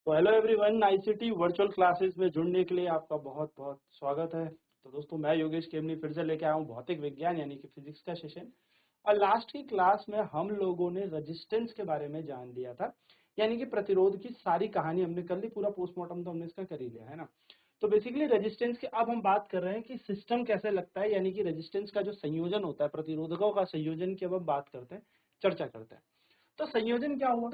तो hello everyone, ICT virtual classes में जुड़ने के लिए आपका बहुत बहुत स्वागत है। तो दोस्तों, मैं योगेश केमनी फिर से लेके आया हूँ भौतिक विज्ञान यानी कि फिजिक्स का सेशन। और लास्ट की क्लास में हम लोगों ने रेजिस्टेंस के बारे में जान लिया था, यानी कि प्रतिरोध की सारी कहानी हमने कर ली। पूरा पोस्टमार्टम तो हमने इसका कर ही लिया है ना। तो बेसिकली रेजिस्टेंस की अब हम बात कर रहे हैं कि सिस्टम कैसे लगता है, यानी कि रेजिस्टेंस का जो संयोजन होता है, प्रतिरोधकों का संयोजन की अब हम बात करते हैं, चर्चा करते हैं। तो संयोजन क्या हुआ?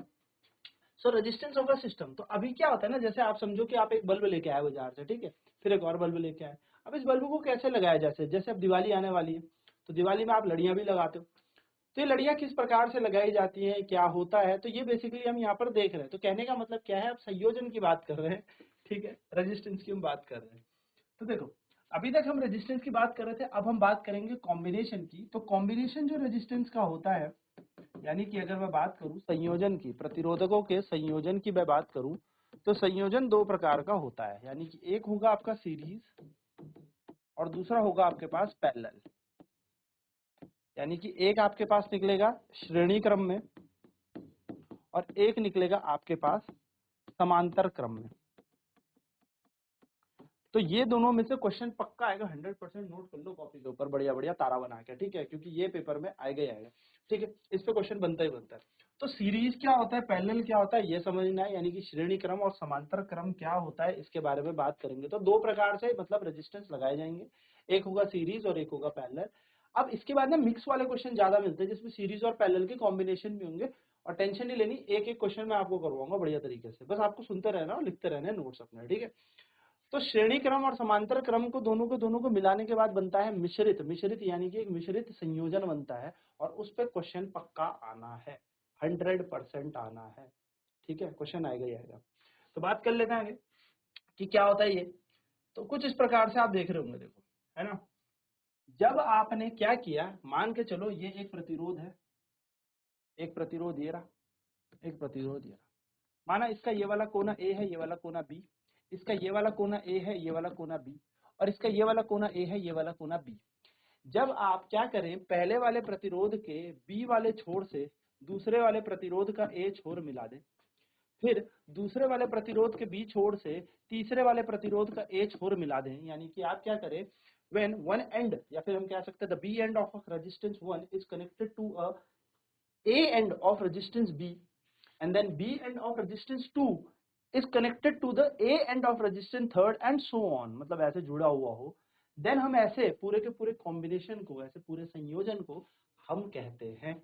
सो रेजिस्टेंस ऑफ अ सिस्टम। तो अभी क्या होता है ना, जैसे आप समझो कि आप एक बल्ब लेके आए बाजार से, ठीक है, फिर एक और बल्ब लेके आए। अब इस बल्ब को कैसे लगाया, जैसे जैसे अब दिवाली आने वाली है, तो दिवाली में आप लड़ियां भी लगाते हो। तो ये लड़ियां किस प्रकार से लगाई जाती हैं, क्या होता है, तो ये बेसिकली हम यहाँ पर देख रहे हैं। तो कहने का मतलब क्या है, अब संयोजन की बात कर रहे हैं, ठीक है, रेजिस्टेंस की हम बात कर रहे हैं। तो देखो, अभी तक हम रेजिस्टेंस की बात कर रहे थे, अब हम बात करेंगे कॉम्बिनेशन की। तो कॉम्बिनेशन जो रेजिस्टेंस का होता है, यानी कि अगर मैं बात करूं संयोजन की, प्रतिरोधकों के संयोजन की मैं बात करूं, तो संयोजन दो प्रकार का होता है, यानी कि एक होगा आपका सीरीज और दूसरा होगा आपके पास पैरेलल। यानी कि एक आपके पास निकलेगा श्रेणी क्रम में और एक निकलेगा आपके पास समांतर क्रम में। तो ये दोनों में से क्वेश्चन पक्का आएगा, 100% नोट कर लो कॉपी के ऊपर बढ़िया बढ़िया तारा बना के, ठीक है, क्योंकि ये पेपर में आएगा ही आएगा, ठीक है, इस पे क्वेश्चन बनता ही बनता है। तो सीरीज क्या होता है, पैरेलल क्या होता है, ये समझना है, यानी कि श्रेणी क्रम और समांतर क्रम क्या होता है, इसके बारे में बात करेंगे। तो दो प्रकार से मतलब रेजिस्टेंस लगाए जाएंगे, एक होगा सीरीज और एक होगा पैरेलल। अब इसके बाद ना मिक्स वाले क्वेश्चन ज्यादा मिलते हैं, जिसमें सीरीज और पैरेलल के कॉम्बिनेशन भी होंगे। और टेंशन नहीं लेनी, एक एक क्वेश्चन मैं आपको करवाऊंगा बढ़िया तरीके से, बस आपको सुनते रहना और लिखते रहना है नोट्स अपने, ठीक है। तो श्रेणी क्रम और समांतर क्रम को दोनों को मिलाने के बाद बनता है मिश्रित। मिश्रित यानी कि एक मिश्रित संयोजन बनता है, और उस पर क्वेश्चन पक्का आना है, 100% आना है, ठीक है, क्वेश्चन आएगा ही आएगा। तो बात कर लेते हैं आगे कि क्या होता है ये। तो कुछ इस प्रकार से आप देख रहे होंगे, देखो, है ना। जब आपने क्या किया, मान के चलो ये एक प्रतिरोध है, एक प्रतिरोध ये रहा, एक प्रतिरोध ये रहा। माना इसका ये वाला कोना ए है, ये वाला कोना बी, इसका ये वाला कोना ए है, ये वाला कोना बी, और इसका ये वाला कोना ए है, ये वाला कोना बी। जब आप क्या करें, पहले वाले प्रतिरोध के बी वाले छोर से दूसरे वाले प्रतिरोध का ए छोर मिला दें, फिर दूसरे वाले प्रतिरोध के बी छोर से तीसरे वाले प्रतिरोध का ए छोर मिला दें, यानी कि आप क्या करें, when one end, या फिर हम कह सकते हैं the B end of a resistance 1 is connected to a end of resistance B, and then B end of resistance 2 is connected to the A end of resistance 3rd and so on, मतलब ऐसे जुड़ा हुआ हो, then हम ऐसे पूरे के पूरे कॉम्बिनेशन को, ऐसे पूरे संयोजन को हम कहते हैं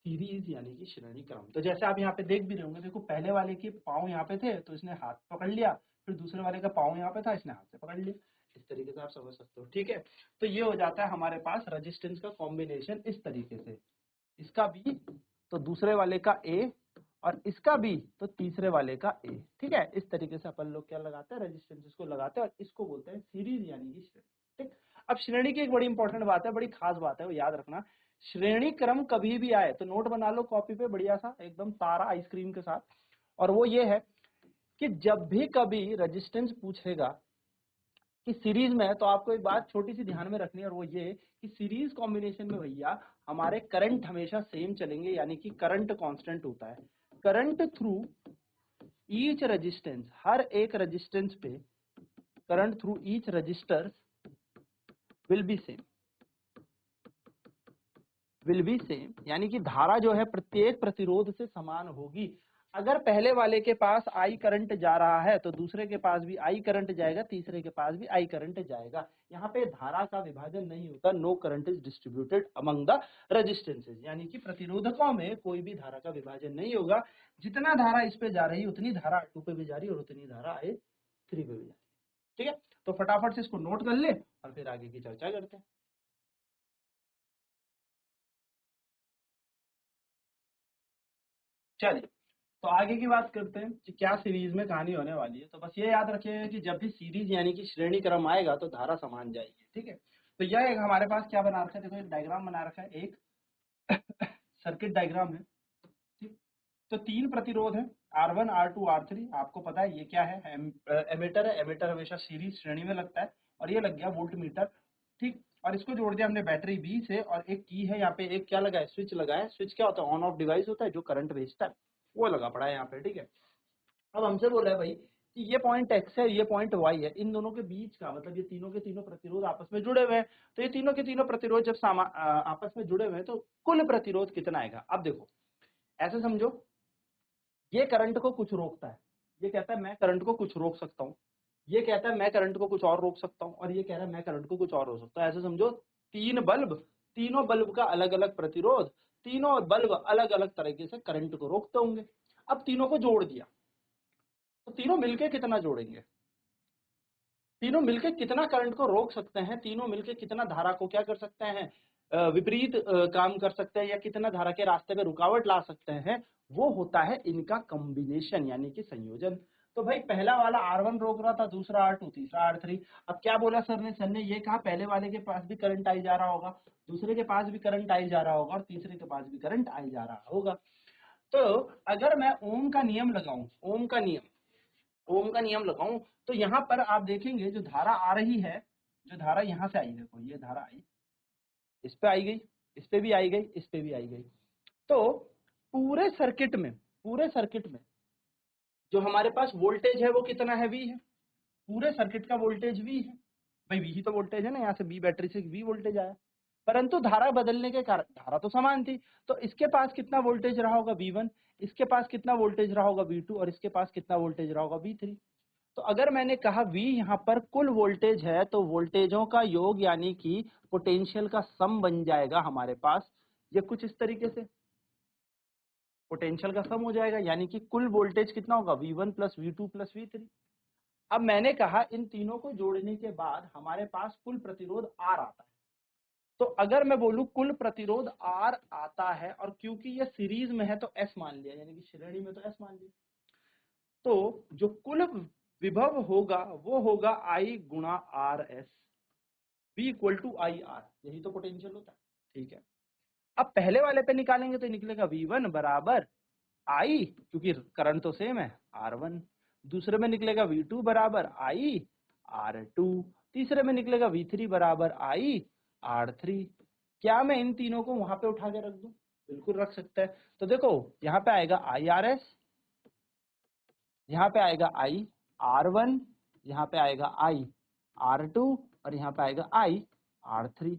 सीरीज यानी कि श्रेणी क्रम। तो जैसे आप यहाँ पे देख भी रहे होंगे, देखो पहले वाले के पांव यहाँ पे थे तो इसने हाथ पकड़ लिया, फिर दूसरे वाले का पांव यहाँ पे था, इसने हाथ से पकड़ लिया। इस तरीके से आप समझ सकते हो, ठीक है। तो ये हो जाता है हमारे पास रेजिस्टेंस का कॉम्बिनेशन इस तरीके से, इसका बी तो दूसरे वाले का ए, और इसका भी तो तीसरे वाले का ए, ठीक है। इस तरीके से अपन लोग क्या लगाते हैं, रेजिस्टेंस को लगाते हैं, और इसको बोलते हैं सीरीज यानी कि श्रेणी, ठीक। अब श्रेणी की एक बड़ी इंपॉर्टेंट बात है, बड़ी खास बात है, वो याद रखना। श्रेणी क्रम कभी भी आए तो नोट बना लो कॉपी पे बढ़िया सा एकदम तारा आइसक्रीम के साथ, और वो ये है कि जब भी कभी रेजिस्टेंस पूछेगा कि सीरीज में है, तो आपको एक बात छोटी सी ध्यान में रखनी है, और वो ये कि सीरीज कॉम्बिनेशन में भैया हमारे करंट हमेशा सेम चलेंगे, यानी कि करंट कांस्टेंट होता है। करंट थ्रू ईच रेजिस्टेंस, हर एक रेजिस्टेंस पे current through each resistor will be same, will be same, यानी कि धारा जो है प्रत्येक प्रतिरोध से समान होगी। अगर पहले वाले के पास आई करंट जा रहा है तो दूसरे के पास भी आई करंट जाएगा, तीसरे के पास भी आई करंट जाएगा। यहाँ पे धारा का विभाजन नहीं होता, no current is distributed among the resistances, यानी कि प्रतिरोधकों में कोई भी धारा का विभाजन नहीं होगा। जितना धारा इस पे जा रही है उतनी धारा R2 पे भी जा रही है और उतनी धारा I3 पे भी जा रही है, ठीक है। तो फटाफट से इसको नोट कर ले और फिर आगे की चर्चा करते हैं। चलिए, तो आगे की बात करते हैं कि क्या सीरीज में कहानी होने वाली है। तो बस ये याद रखिएगा कि जब भी सीरीज यानी कि श्रेणी क्रम आएगा तो धारा समान जाएगी, ठीक है। तो यह एक हमारे पास क्या बना रखा है, देखो एक डायग्राम बना रखा है, एक सर्किट डायग्राम है, ठीक। तो तीन प्रतिरोध है, R1 R2 R3। आपको पता है ये क्या है, एमीटर है। एमीटर हमेशा सीरीज श्रेणी में लगता है, और ये लग गया वोल्ट मीटर, ठीक। और इसको जोड़ दिया हमने बैटरी बी से, और एक की है यहाँ पे, एक क्या लगा है, स्विच लगा है। स्विच क्या होता है, ऑन ऑफ डिवाइस होता है जो करंट भेजता है, वो लगा पड़ा है यहाँ पे, ठीक है। अब हमसे बोला है भाई कि ये पॉइंट एक्स है, ये पॉइंट वाई है, इन दोनों के बीच का मतलब ये तीनों के तीनों प्रतिरोध आपस में जुड़े हुए हैं, तो ये तीनों के तीनों प्रतिरोध जब आपस में जुड़े हुए हैं तो कुल प्रतिरोध कितना आएगा। अब देखो ऐसे समझो, ये करंट को कुछ रोकता है, ये कहता है मैं करंट को कुछ रोक सकता हूँ, ये कहता है मैं करंट को कुछ और रोक सकता हूँ, और ये कह रहा है मैं करंट को कुछ और रोक सकता हूँ। ऐसे समझो तीन बल्ब, तीनों बल्ब का अलग अलग प्रतिरोध, तीनों बल्ब अलग अलग तरीके से करंट को रोकते होंगे। अब तीनों को जोड़ दिया तो तीनों मिलके कितना जोड़ेंगे, तीनों मिलके कितना करंट को रोक सकते हैं, तीनों मिलके कितना धारा को क्या कर सकते हैं, विपरीत काम कर सकते हैं, या कितना धारा के रास्ते पे रुकावट ला सकते हैं, वो होता है इनका कॉम्बिनेशन यानी कि संयोजन। तो भाई पहला वाला R1 रोक रहा था, दूसरा R2, तीसरा R3। अब क्या बोला सर ने ये कहा पहले वाले के पास भी करंट आई जा रहा होगा, दूसरे के पास भी करंट आई जा रहा होगा, और तीसरे के पास भी करंट आई जा रहा होगा। तो अगर मैं ओम का नियम लगाऊं, ओम का नियम लगाऊं, तो यहाँ पर आप देखेंगे जो धारा आ रही है, जो धारा यहाँ से आई, देखो ये धारा आई, इस पे आई गई, इस पे भी आई गई, इस पे भी आई गई। तो पूरे सर्किट में जो हमारे पास वोल्टेज है वो कितना है, V है। पूरे सर्किट का वोल्टेज V है भाई, V ही तो वोल्टेज है ना, यहाँ से B बैटरी से V वोल्टेज आया, परंतु धारा बदलने के कारण धारा तो समान थी, तो इसके पास कितना वोल्टेज रहा होगा V1, इसके पास कितना वोल्टेज रहा होगा V2, और इसके पास कितना वोल्टेज रहा होगा V3। तो अगर मैंने कहा V यहाँ पर कुल वोल्टेज है, तो वोल्टेजों का योग यानी कि पोटेंशियल का सम बन जाएगा हमारे पास, ये कुछ इस तरीके से पोटेंशियल का सम हो जाएगा, यानी कि कुल वोल्टेज कितना होगा, V1 plus V2 plus V3। अब मैंने कहा इन तीनों को जोड़ने के बाद हमारे पास कुल प्रतिरोध R आता है। तो अगर मैं बोलूं कुल प्रतिरोध R आता है, और क्योंकि ये सीरीज में है तो S मान लिया, यानी कि श्रेणी में तो S मान लिया, तो जो कुल विभव होगा वो होगा I गुणा R S, V equal to I R, यही तो पोटेंशियल होता है। ठीक है, अब पहले वाले पे निकालेंगे तो निकलेगा V1 बराबर I, क्योंकि करंट तो सेम है, R1। दूसरे में निकलेगा V2 बराबर I R2। तीसरे में निकलेगा V3 बराबर I R3। क्या मैं इन तीनों को वहां पे उठा के रख दूं, बिल्कुल रख सकता है। तो देखो यहाँ पे आएगा IRS, यहाँ पे आएगा I R1, यहाँ पे आएगा I R2, और यहाँ पे आएगा I R3।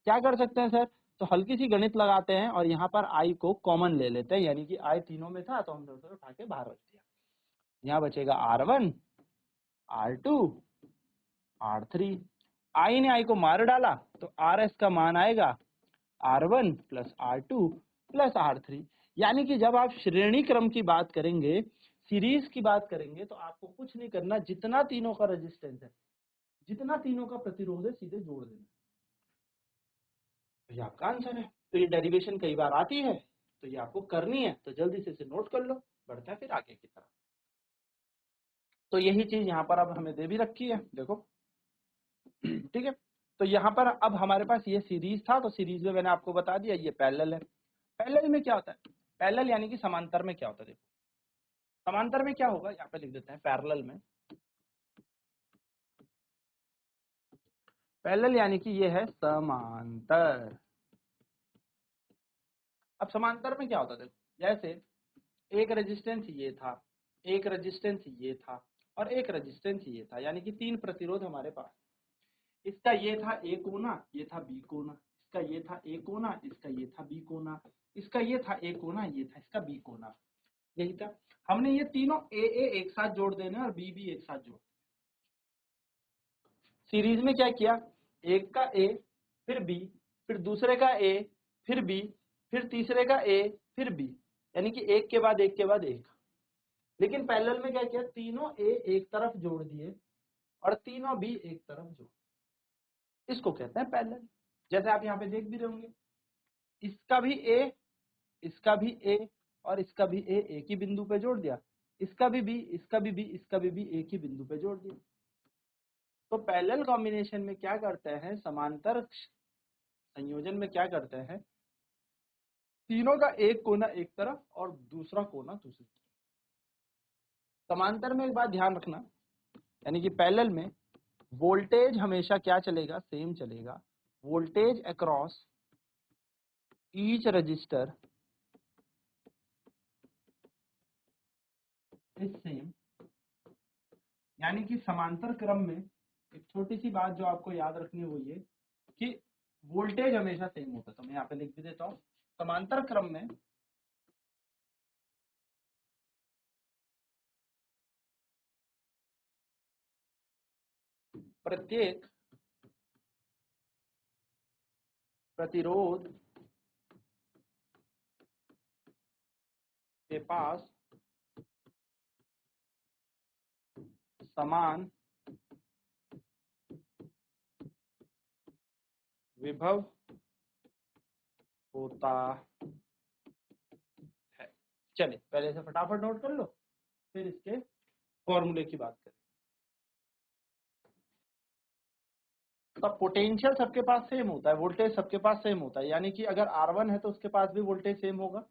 क्या कर सकते हैं सर, तो हल्की सी गणित लगाते हैं और यहाँ पर I को कॉमन ले लेते हैं, यानी कि I तीनों में था तो हमने उसे उठा के बाहर रख दिया। यहाँ बचेगा R1 R2 R3। I ने I को मार डाला तो RS का मान आएगा R1 plus R2 plus R3। यानी कि जब आप श्रेणी क्रम की बात करेंगे, सीरीज की बात करेंगे, तो आपको कुछ नहीं करना, जितना तीनों का रेजिस्टेंस है, जितना तीनों का प्रतिरोध है, सीधे जोड़ देना, तो ये आपका आंसर है। तो ये डेरिवेशन कई बार आती है, तो ये आपको करनी है, तो जल्दी से इसे नोट कर लो, बढ़ता है फिर आगे की तरफ। तो यही चीज यहाँ पर अब हमें दे भी रखी है, देखो ठीक है। तो यहाँ पर अब हमारे पास ये सीरीज था, तो सीरीज में मैंने आपको बता दिया ये पैरेलल है। पैरेलल में क्या होता है, पैरेलल यानी कि समांतर में क्या होता है, देखो समांतर में क्या होगा, यहाँ पे लिख देते हैं पैरेलल में, पैरेलल यानी कि ये है समांतर। अब समांतर में क्या होता है, देखो जैसे एक रेजिस्टेंस ये था, एक रेजिस्टेंस ये था, और एक रेजिस्टेंस ये था, यानी कि तीन प्रतिरोध हमारे पास। इसका ये था ए कोना, ये था बी कोना, इसका ये था ए कोना, इसका ये था बी कोना, इसका ये था ए कोना, ये था इसका बी कोना, यही था। हमने ये तीनों ए एक साथ जोड़ देने और बी एक साथ जोड़। सीरीज में क्या किया, एक का ए फिर बी, फिर दूसरे का ए फिर बी, फिर तीसरे का ए फिर बी, यानी कि एक के बाद एक के बाद एक। लेकिन पैरेलल में क्या किया, तीनों ए एक तरफ जोड़ दिए और तीनों बी एक तरफ जोड़, इसको कहते हैं पैरेलल। जैसे आप यहाँ पे देख भी रहे होंगे, इसका भी ए, इसका भी ए, और इसका भी ए एक ही बिंदु पे जोड़ दिया, इसका भी बी, इसका भी बी, इसका भी बी एक ही बिंदु पे जोड़ दिया। तो पैरेलल कॉम्बिनेशन में क्या करते हैं, समांतर संयोजन में क्या करते हैं, तीनों का एक कोना एक तरफ और दूसरा कोना दूसरी तरफ। समांतर में एक बात ध्यान रखना, यानी कि पैरेलल में वोल्टेज हमेशा क्या चलेगा, सेम चलेगा। Voltage across each resistor is same, यानी कि समांतर क्रम में एक छोटी सी बात जो आपको याद रखनी है वो ये कि वोल्टेज हमेशा सेम होता है। तो मैं यहाँ पे लिख भी देता हूँ, समांतर क्रम में प्रत्येक प्रतिरोध के पास समान विभव होता है। चलिए पहले से फटाफट नोट कर लो, फिर इसके फॉर्मूले की बात करें। तो पोटेंशियल सबके पास सेम होता है, वोल्टेज सबके पास सेम होता है, यानी कि अगर R1 है तो उसके पास भी वोल्टेज सेम होगा,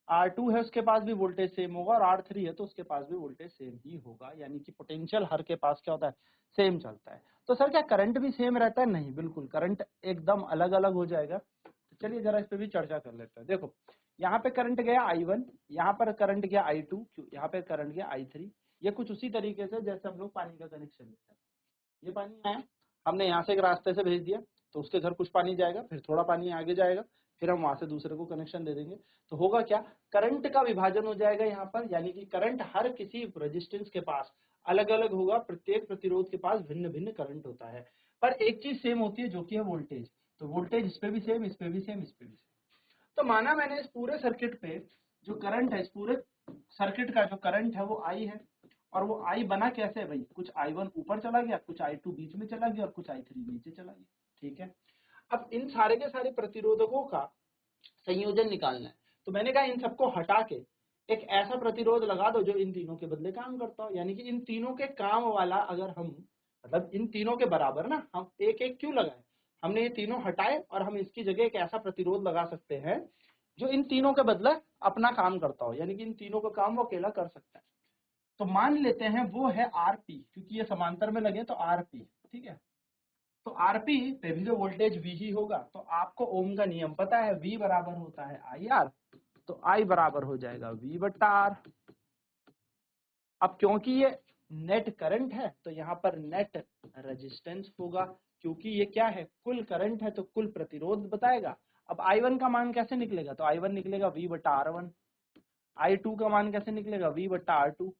R2 है उसके पास भी वोल्टेज सेम होगा, और R3 है तो उसके पास भी वोल्टेज सेम ही होगा। यानी कि पोटेंशियल हर के पास क्या होता है, सेम चलता है। तो सर क्या करंट भी सेम रहता है? नहीं, बिल्कुल करंट एकदम अलग अलग हो जाएगा। तो चलिए जरा इस पे भी चर्चा कर लेते हैं। देखो यहाँ पे करंट गया I1, यहाँ पर करंट गया I2, यहाँ पे करंट गया I3। ये कुछ उसी तरीके से जैसे हम लोग पानी का कनेक्शन लेते हैं। ये पानी आया, हमने यहाँ से एक रास्ते से भेज दिया, तो उसके घर कुछ पानी जाएगा, फिर थोड़ा पानी आगे जाएगा, फिर हम वहां से दूसरे को कनेक्शन दे देंगे। तो होगा क्या, करंट का विभाजन हो जाएगा यहाँ पर, यानी कि करंट हर किसी रेजिस्टेंस के पास अलग अलग होगा, प्रत्येक प्रतिरोध के पास भिन्न भिन्न करंट होता है। पर एक चीज सेम होती है जो कि है वोल्टेज। तो वोल्टेज इस पे भी सेम, इस पे भी सेम, इस पे भी सेम। तो माना मैंने इस पूरे सर्किट पे जो करंट है, इस पूरे सर्किट का जो करंट है वो I है, और वो I बना कैसे है भाई, कुछ I1 ऊपर चला गया, कुछ I2 बीच में चला गया, और कुछ I3 नीचे चला गया। ठीक है, अब इन सारे के सारे प्रतिरोधकों का संयोजन निकालना है। तो मैंने कहा इन सबको हटा के एक ऐसा प्रतिरोध लगा दो जो इन तीनों के बदले काम करता हो, यानी कि इन तीनों के काम वाला अगर हम, मतलब इन तीनों के बराबर ना, हम एक एक क्यों लगाए, हमने ये तीनों हटाए और हम इसकी जगह एक ऐसा प्रतिरोध लगा सकते हैं जो इन तीनों के बदले अपना काम करता हो, यानी कि इन तीनों का काम वो अकेला कर सकता है। तो मान लेते हैं वो है Rp, क्योंकि ये समांतर में लगे तो Rp। ठीक है, तो Rp पे भी जो वोल्टेज V ही होगा। तो आपको ओम का नियम पता है, V बराबर होता है IR, तो I बराबर हो जाएगा V बट्टा R। अब क्योंकि ये नेट करंट है तो यहाँ पर नेट रेजिस्टेंस होगा, क्योंकि ये क्या है, कुल करंट है तो कुल प्रतिरोध बताएगा। अब I1 का मान कैसे निकलेगा, तो I1 निकलेगा V बट्टा R1, I2 का मान कैसे निकलेगा, V बट्टा R2,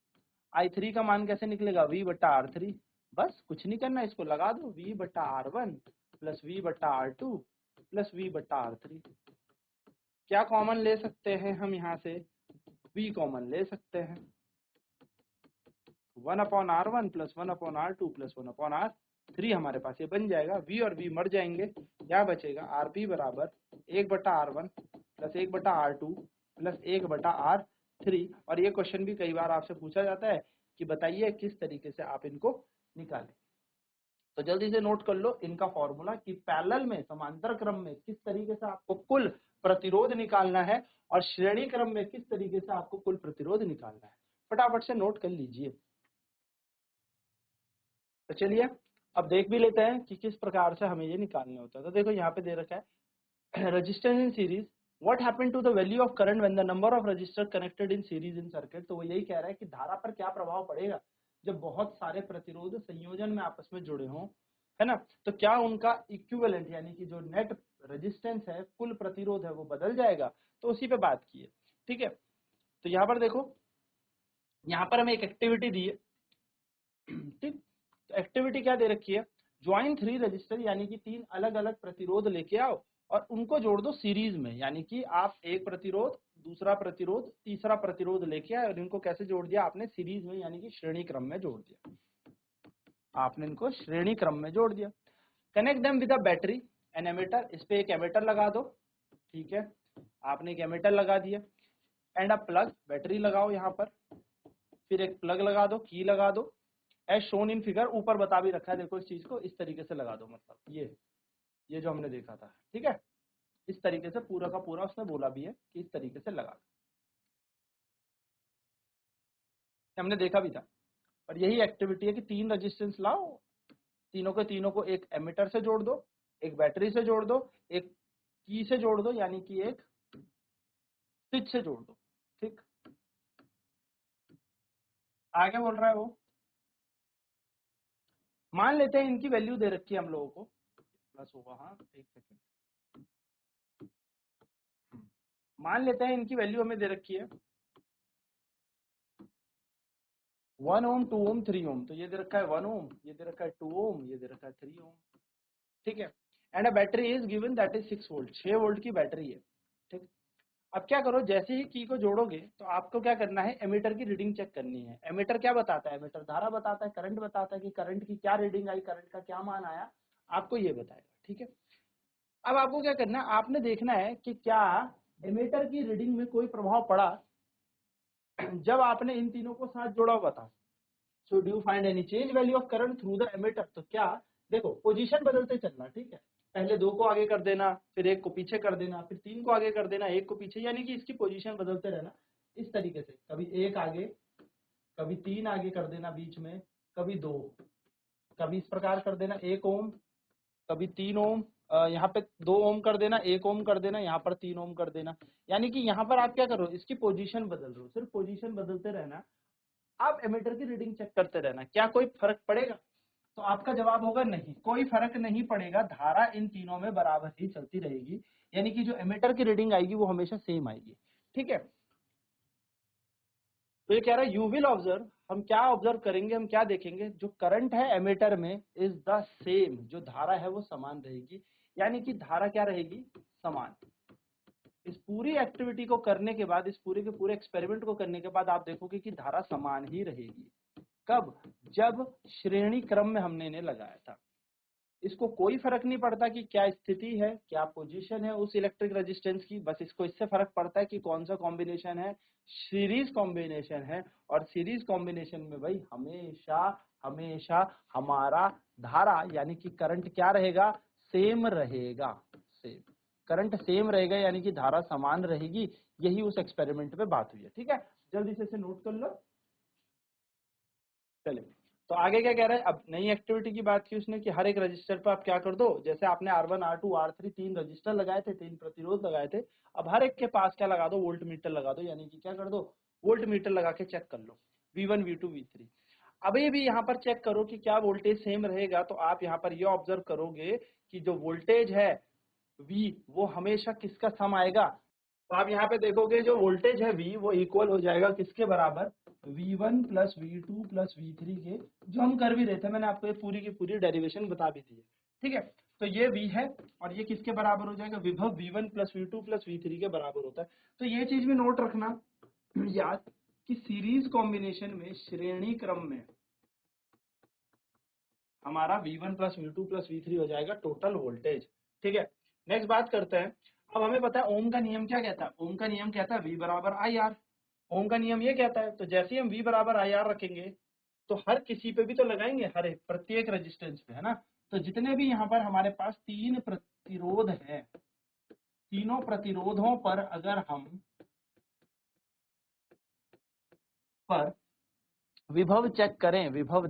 I3 का मान कैसे निकलेगा, V बट्टा R3। बस कुछ नहीं करना, इसको लगा दो, V बट्टा R1 प्लस V बट्टा R2 प्लस V बट्टा R3। क्या कॉमन ले सकते हैं हम यहाँ से, V कॉमन ले सकते हैं, 1/R1 plus 1/R2 plus 1/R3 हमारे पास ये बन जाएगा। V और V मर जाएंगे, क्या बचेगा, Rp बराबर 1/R1 plus 1/R2 plus 1/R3। और ये क्वेश्चन भी कई बार आपसे पूछा जाता है कि बताइए किस तरीके से आप इनको निकालें। तो जल्दी से नोट कर लो इनका फॉर्मूला कि पैरेलल में, समांतर क्रम में किस तरीके से आपको कुल प्रतिरोध निकालना है, और श्रेणी क्रम में किस तरीके से आपको कुल प्रतिरोध निकालना है। फटाफट से नोट कर लीजिए। तो चलिए अब देख भी लेते हैं कि किस प्रकार से हमें ये निकालना होता है। तो देखो यहाँ पे दे रखा है resistance in series, what happened to the value of current when the number of resistor connected in series in circuit. तो वो यही कह रहा है कि धारा पर क्या प्रभाव पड़ेगा जब बहुत सारे प्रतिरोध संयोजन में आपस में जुड़े हों, है ना। तो क्या उनका इक्विवेलेंट, यानी कि जो नेट रेजिस्टेंस है, कुल प्रतिरोध है, वो बदल जाएगा। तो उसी पे बात की है। ठीक है, तो यहाँ पर देखो, यहाँ पर हमें एक एक्टिविटी दी है। ठीक, तो एक्टिविटी क्या दे रखी है, ज्वाइन 3 रजिस्टर, यानी कि 3 अलग अलग प्रतिरोध लेके आओ और उनको जोड़ दो सीरीज में। यानी कि आप एक प्रतिरोध, दूसरा प्रतिरोध, तीसरा प्रतिरोध लेके आए और इनको कैसे जोड़ दिया आपने, सीरीज में, यानी कि श्रेणी क्रम में जोड़ दिया। आपने इनको श्रेणी क्रम में जोड़ दिया। Connect them with a battery and ammeter, इस पे एक एमीटर लगा दो। ठीक है, आपने एक एमीटर लगा दिया। एंड अ प्लग, बैटरी लगाओ यहाँ पर, फिर एक प्लग लगा दो, की लगा दो, एज शोन इन फिगर। ऊपर बता भी रखा है, देखो इस चीज को इस तरीके से लगा दो, मतलब ये जो हमने देखा था। ठीक है, इस तरीके से पूरा का पूरा उसने बोला भी है कि इस तरीके से लगा दो, हमने देखा भी था। और यही एक्टिविटी है कि 3 रेजिस्टेंस लाओ, तीनों के तीनों को एक एमीटर से जोड़ दो, एक बैटरी से जोड़ दो, एक की से जोड़ दो, यानी कि एक स्विच से जोड़ दो। ठीक, आगे बोल रहा है वो, मान लेते हैं इनकी वैल्यू दे रखी है हम लोगों को, प्लस होगा, हाँ एक सेकेंड, मान लेते हैं इनकी वैल्यू हमें दे रखी है 1 ओम, 2 ओम, 3 ओम। तो ये दे रखा है 1 ओम, ये दे रखा है 2 ओम, ये दे रखा है 3 ओम, ठीक है। And a battery is given that is 6 volt, 6 volt की बैटरी है, ठीक। अब क्या करो, जैसे ही की को जोड़ोगे तो आपको क्या करना है, एमीटर की रीडिंग चेक करनी है। एमीटर क्या बताता है, एमीटर धारा बताता है, करंट बताता है कि करंट की क्या रीडिंग आई, करंट का क्या मान आया, आपको ये बताएगा, ठीक है। अब आपको क्या करना है, आपने देखना है कि क्या एमीटर की रीडिंग में कोई प्रभाव पड़ा जब आपने इन तीनों को साथ जोड़ा हुआ था। So do you find any change value of current through the ammeter. तो क्या देखो, पोजीशन बदलते चलना, ठीक है। पहले 2 को आगे कर देना, फिर 1 को पीछे कर देना, फिर 3 को आगे कर देना, 1 को पीछे, यानी कि इसकी पोजीशन बदलते रहना इस तरीके से। कभी 1 आगे, कभी 3 आगे कर देना बीच में, कभी 2, कभी इस प्रकार कर देना 1 ओम, कभी 3 ओम, यहाँ पे 2 ओम कर देना, 1 ओम कर देना, यहाँ पर 3 ओम कर देना। यानी कि यहाँ पर आप क्या करो, इसकी पोजीशन बदल रहे हो, सिर्फ पोजीशन बदलते रहना। आप एमीटर की रीडिंग चेक करते रहना, क्या कोई फर्क पड़ेगा। तो आपका जवाब होगा नहीं, कोई फर्क नहीं पड़ेगा, धारा इन तीनों में बराबर ही चलती रहेगी, यानी कि जो एमीटर की रीडिंग आएगी वो हमेशा सेम आएगी, ठीक है। तो ये कह रहा है यू विल ऑब्जर्व, हम क्या ऑब्जर्व करेंगे, हम क्या देखेंगे, जो करंट है एमीटर में इज द सेम, जो धारा है वो समान रहेगी, यानी कि धारा क्या रहेगी, समान। इस पूरी एक्टिविटी को करने के बाद, इस पूरे के पूरे एक्सपेरिमेंट को करने के बाद आप देखोगे कि धारा समान ही रहेगी। कब, जब श्रेणी क्रम में हमने इन्हें लगाया था। इसको कोई फर्क नहीं पड़ता कि क्या स्थिति है, क्या पोजीशन है उस इलेक्ट्रिक रेजिस्टेंस की, बस इसको इससे फर्क पड़ता है कि कौन सा कॉम्बिनेशन है, सीरीज कॉम्बिनेशन है। और सीरीज कॉम्बिनेशन में भाई हमेशा हमेशा हमारा धारा यानी कि करंट क्या रहेगा, सेम रहेगा, सेम करंट सेम रहेगा, यानी कि धारा समान रहेगी। यही उस एक्सपेरिमेंट में बात हुई है, ठीक है। जल्दी से इसे नोट कर लो। चलिए, तो आगे क्या कह रहा है, अब नई एक्टिविटी की बात की उसने कि हर एक रजिस्टर पर आप क्या कर दो, जैसे आपने R1 R2 R3 3 रजिस्टर लगाए थे, 3 प्रतिरोध लगाए थे, अब हर एक के पास क्या लगा दो, वोल्ट मीटर लगा दो, यानी कि क्या कर दो, वोल्ट मीटर लगा के चेक कर लो V1 V2 V3। अभी भी यहाँ पर चेक करो कि क्या वोल्टेज सेम रहेगा। तो आप यहाँ पर ये ऑब्जर्व करोगे कि जो वोल्टेज है V वो हमेशा किसका सम आएगा। तो आप यहाँ पे देखोगे जो वोल्टेज है V वो इक्वल हो जाएगा किसके बराबर, V1 plus V2 plus V3 के, जो हम कर भी रहे थे, मैंने आपको ये पूरी की पूरी डेरिवेशन बता भी दी है, ठीक है। तो ये V है और ये किसके बराबर हो जाएगा, विभव V1 plus V2 plus V3 के बराबर होता है। तो ये चीज भी नोट रखना याद कि सीरीज कॉम्बिनेशन में श्रेणी क्रम में हमारा V1 plus V2 plus V3 हो जाएगा टोटल वोल्टेज, ठीक है। नेक्स्ट बात करते हैं। अब हमें पता है ओम का नियम क्या कहता है, ओम का नियम कहता है V बराबर IR। ओम का नियम ये कहता है, तो जैसे ही हम V बराबर IR रखेंगे तो हर किसी पे भी तो लगाएंगे, हर एक प्रत्येक रेजिस्टेंस पे, है ना। तो जितने भी यहाँ पर हमारे पास 3 प्रतिरोध है, तीनों प्रतिरोधों पर अगर हम पर विभव चेक करें, विभव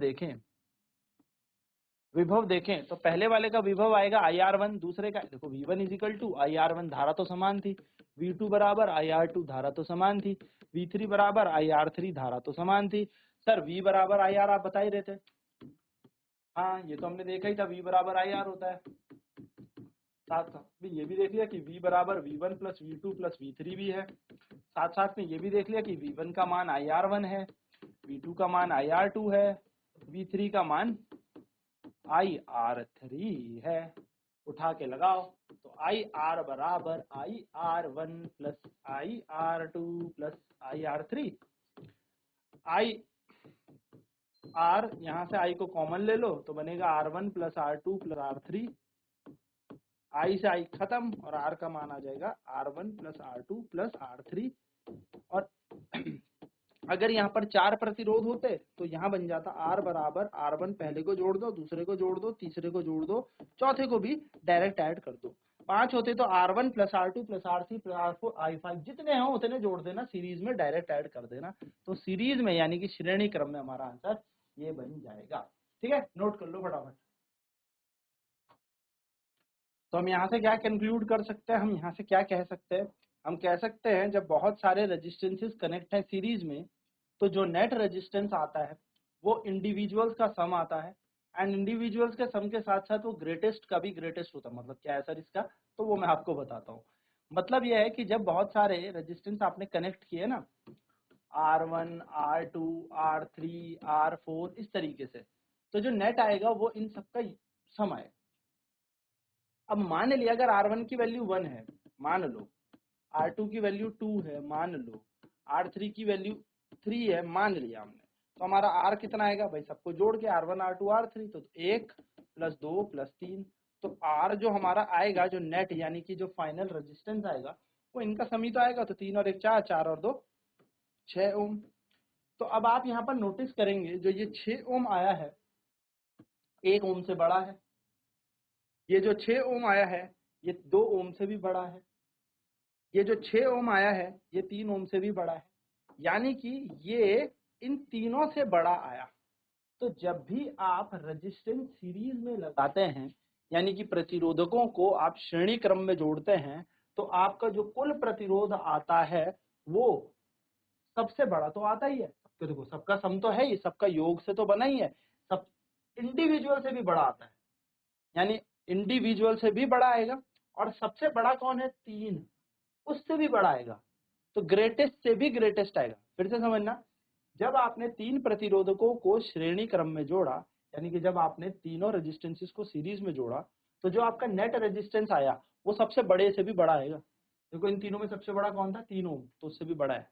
देखें तो पहले वाले का विभव आएगा IR1, दूसरे का देखो V1 इजिकल टू IR1, धारा तो समान थी, V2 बराबर IR2, धारा तो समान थी, V3 बराबर IR3, धारा तो समान थी। सर V बराबर IR आप बता ही रहे थे, हाँ ये तो हमने देखा ही था, V बराबर IR होता है। साथ साथ में ये भी देख लिया कि V बराबर V1 plus V2 plus V3 भी है। साथ साथ में ये भी देख लिया कि V1 का मान IR1 है, V2 का मान IR2 है, V3 का मान IR3 है। उठा के लगाओ तो IR बराबर IR1 plus IR2 plus IR3। IR यहाँ से I को कॉमन ले लो तो बनेगा R1 plus R2 plus R3, I से I खत्म और R का मान आ जाएगा R1 plus R2 plus R3। और अगर यहाँ पर 4 प्रतिरोध होते तो यहाँ बन जाता R बराबर R1, पहले को जोड़ दो, दूसरे को जोड़ दो, तीसरे को जोड़ दो, चौथे को भी डायरेक्ट ऐड कर दो। 5 होते तो R1 plus R2 plus R3 plus R4 I5, जितने हो उतने जोड़ देना, सीरीज में डायरेक्ट ऐड कर देना। तो सीरीज में यानी कि श्रेणी क्रम में हमारा आंसर ये बन जाएगा, ठीक है। नोट कर लो फटाफट। तो हम यहाँ से क्या कंक्लूड कर सकते हैं, हम यहाँ से क्या कह सकते हैं, हम कह सकते हैं जब बहुत सारे रेजिस्टेंसेस कनेक्ट है सीरीज में तो जो नेट रेजिस्टेंस आता है वो इंडिविजुअल्स का सम आता है। एंड इंडिविजुअल्स के सम के साथ साथ वो ग्रेटेस्ट का भी ग्रेटेस्ट होता है। मतलब क्या है सर इसका, तो वो मैं आपको बताता हूँ। मतलब ये है कि जब बहुत सारे रेजिस्टेंस आपने कनेक्ट किए ना, R1, R2, R3, R4 इस तरीके से, तो जो नेट आएगा वो इन सबका सम आएगा। अब मान लिया अगर R1 की वैल्यू 1 है मान लो, R2 की वैल्यू 2 है मान लो, R3 की वैल्यू 3 है मान लिया हमने, तो हमारा R कितना आएगा भाई, सबको जोड़ के R1, R2, R3, तो 1 + 2 + 3, तो R जो हमारा आएगा जो नेट यानी कि जो फाइनल रेजिस्टेंस आएगा वो इनका सम ही तो आएगा। तो 3 और 1 4, 4 और 2 6 ओम। तो अब आप यहाँ पर नोटिस करेंगे जो ये 6 ओम आया है 1 ओम से बड़ा है, ये जो 6 ओम आया है ये 2 ओम से भी बड़ा है, ये जो 6 ओम आया है ये 3 ओम से भी बड़ा है, यानी कि ये इन तीनों से बड़ा आया। तो जब भी आप रेजिस्टेंस सीरीज में लगाते हैं यानी कि प्रतिरोधकों को आप श्रेणी क्रम में जोड़ते हैं, तो आपका जो कुल प्रतिरोध आता है वो सबसे बड़ा तो आता ही है। तो देखो सबका सम तो है ही, सबका योग से तो बना ही है, सब इंडिविजुअल से भी बड़ा आता है, यानी इंडिविजुअल से भी बड़ा आएगा। और सबसे बड़ा कौन है, 3, उससे भी बड़ा आएगा। तो ग्रेटेस्ट से भी ग्रेटेस्ट आएगा। फिर से समझना, जब आपने 3 प्रतिरोधकों को श्रेणी क्रम में जोड़ा, यानी कि जब आपने तीनों रेजिस्टेंसेस को सीरीज में जोड़ा, तो जो आपका नेट रेजिस्टेंस आया वो सबसे बड़े से भी बड़ा आएगा। देखो इन तीनों में सबसे बड़ा कौन था, 3 ओम, तो उससे भी बड़ा है।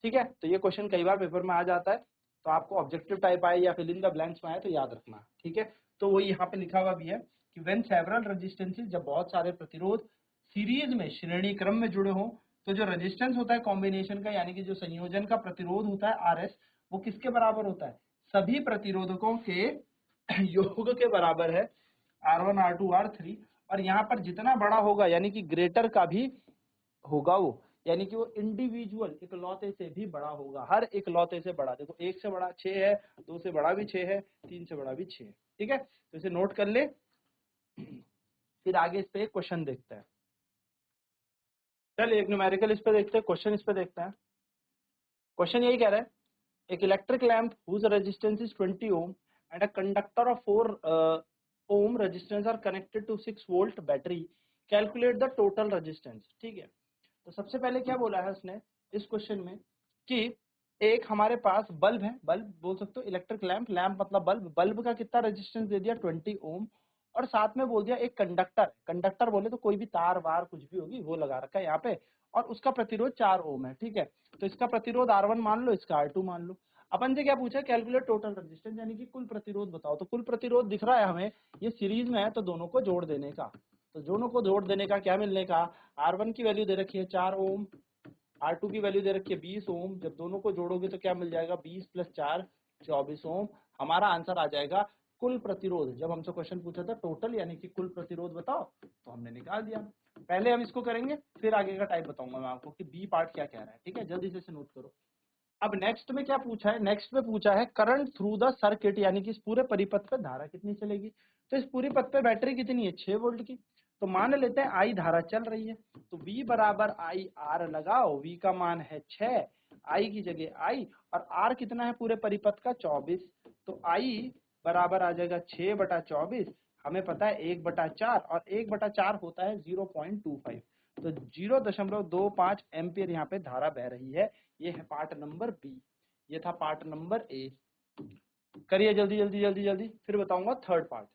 ठीक है, तो ये क्वेश्चन कई बार पेपर में आ जाता है, तो आपको ऑब्जेक्टिव टाइप आए या फिल इन द ब्लैंक्स में आए तो याद रखना। ठीक है, तो वो यहाँ पे लिखा हुआ भी है कि व्हेन सेवरल रेजिस्टेंसेस, जब बहुत सारे प्रतिरोध सीरीज में श्रेणी क्रम में जुड़े हों, तो जो रेजिस्टेंस होता है कॉम्बिनेशन का यानी कि जो संयोजन का प्रतिरोध होता है RS, वो किसके बराबर होता है, सभी प्रतिरोधकों के योग के बराबर है, R1, R2, R3। और यहाँ पर जितना बड़ा होगा यानी कि ग्रेटर का भी होगा वो, यानी कि वो इंडिविजुअल इकलौते से भी बड़ा होगा, हर इकलौते से बड़ा। देखो 1 से बड़ा 6 है, 2 से बड़ा भी 6 है, 3 से बड़ा भी 6 है। ठीक है, तो इसे नोट कर ले। फिर आगे इस पे एक क्वेश्चन देखते हैं। चल एक न्यूमेरिकल इस पे देखते हैं, क्वेश्चन इस पे देखते हैं। क्वेश्चन यही कह रहा है, एक electric lamp whose resistance is 20 ohm and a conductor of 4 ohm resistance are connected to 6 volt battery, calculate the total resistance. ठीक है, तो सबसे पहले क्या बोला है उसने इस क्वेश्चन में कि एक हमारे पास बल्ब है, बल्ब बोल सकते हो इलेक्ट्रिक लैंप, लैंप मतलब बल्ब, बल्ब का कितना रेजिस्टेंस दे दिया 20 ओम, और साथ में बोल दिया एक कंडक्टर, कंडक्टर बोले तो कोई भी तार वार कुछ भी होगी वो लगा रखा है यहाँ पे, और उसका प्रतिरोध 4 ओम है। ठीक है, तो इसका प्रतिरोध R1 मान लो, इसका R2 मान लो। अपन से क्या पूछा, कैलकुलेट टोटल रेजिस्टेंस, यानी कि कुल प्रतिरोध बताओ। तो कुल प्रतिरोध दिख रहा है हमें, ये सीरीज में है तो दोनों को जोड़ देने का, तो दोनों को जोड़ देने का क्या मिलने का, R1 की वैल्यू दे रखी है 4 ओम, R2 की वैल्यू दे रखी है 20 ओम, जब दोनों को जोड़ोगे तो क्या मिल जाएगा, 20 + 4 24 ओम। हमारा आंसर आ जाएगा कुल प्रतिरोध। जब हमसे क्वेश्चन पूछा था टोटल यानी कि कुल प्रतिरोध बताओ, तो हमने निकाल दिया। पहले हम इसको करेंगे फिर आगे का टाइप बताऊंगा मैं आपको कि बी पार्ट क्या कह रहा है। ठीक है, जल्दी से नोट करो। अब नेक्स्ट में क्या पूछा है, नेक्स्ट में पूछा है करंट थ्रू द सर्किट, यानी कि इस पूरे परिपथ पे धारा कितनी चलेगी। तो इस पूरी पथ पे बैटरी कितनी है, 6 वोल्ट की। तो मान लेते हैं आई धारा चल रही है, तो V बराबर IR लगाओ, V का मान है 6, I की जगह I, और R कितना है पूरे परिपथ का 24, तो I बराबर आ जाएगा 6/24। हमें पता है 1/4, और 1/4 होता है 0.25, तो 0.25 एम्पियर यहाँ पे धारा बह रही है। ये है पार्ट नंबर बी, ये था पार्ट नंबर ए। करिए जल्दी जल्दी जल्दी जल्दी, फिर बताऊंगा थर्ड पार्ट।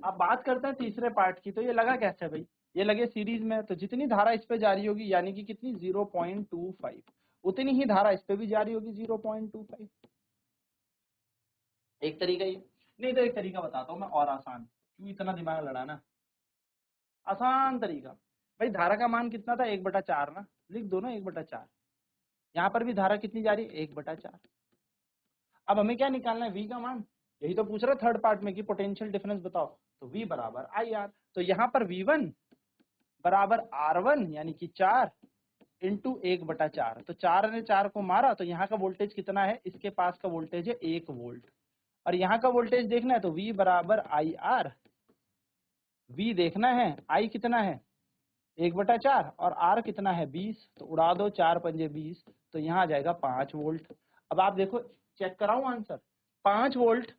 अब बात करते हैं तीसरे पार्ट की। तो ये लगा कैसे भाई, ये लगे सीरीज में, तो जितनी धारा इस पे जारी होगी यानी कि कितनी 0.25, उतनी ही धारा इस पे भी जारी होगी 0.25। एक तरीका ये, नहीं तो एक तरीका बताता हूँ मैं और आसान, क्यों इतना दिमाग लड़ाना। आसान तरीका, भाई धारा का मान कितना था 1/4 ना, लिख दो ना 1/4। यहाँ पर भी धारा कितनी जा रही है 1/4। अब हमें क्या निकालना है, V का मान, यही तो पूछ रहा है थर्ड पार्ट में कि पोटेंशियल डिफरेंस बताओ। तो V बराबर IR, तो यहाँ पर V1 बराबर R1 यानी कि 4 इंटू 1/4, तो 4 ने 4 को मारा, तो यहाँ का वोल्टेज कितना है, इसके पास का वोल्टेज है 1 वोल्ट, और यहाँ का वोल्टेज देखना है तो V बराबर IR, V देखना है, I कितना है 1/4 और R कितना है 20, तो उड़ा दो 4 पंजे 20, तो यहाँ आ जाएगा 5 वोल्ट। अब आप देखो चेक कराऊं answer, 5 volt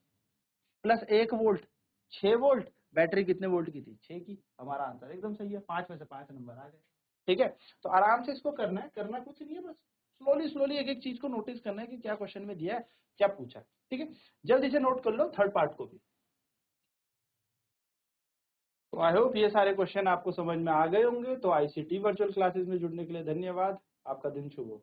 plus 1 volt 6 volt, battery कितने वोल्ट की थी 6 की, हमारा आंसर एकदम सही है, 5 में से 5 नंबर आ गए। ठीक है, तो आराम से इसको करना है, करना कुछ नहीं है, बस स्लोली स्लोली एक एक चीज को नोटिस करना है कि क्या क्वेश्चन में दिया है, क्या पूछा है। ठीक है, जल्दी से नोट कर लो थर्ड पार्ट को भी। तो आई होप ये सारे क्वेश्चन आपको समझ में आ गए होंगे। तो आईसीटी वर्चुअल क्लासेस में जुड़ने के लिए धन्यवाद, आपका दिन शुभ हो।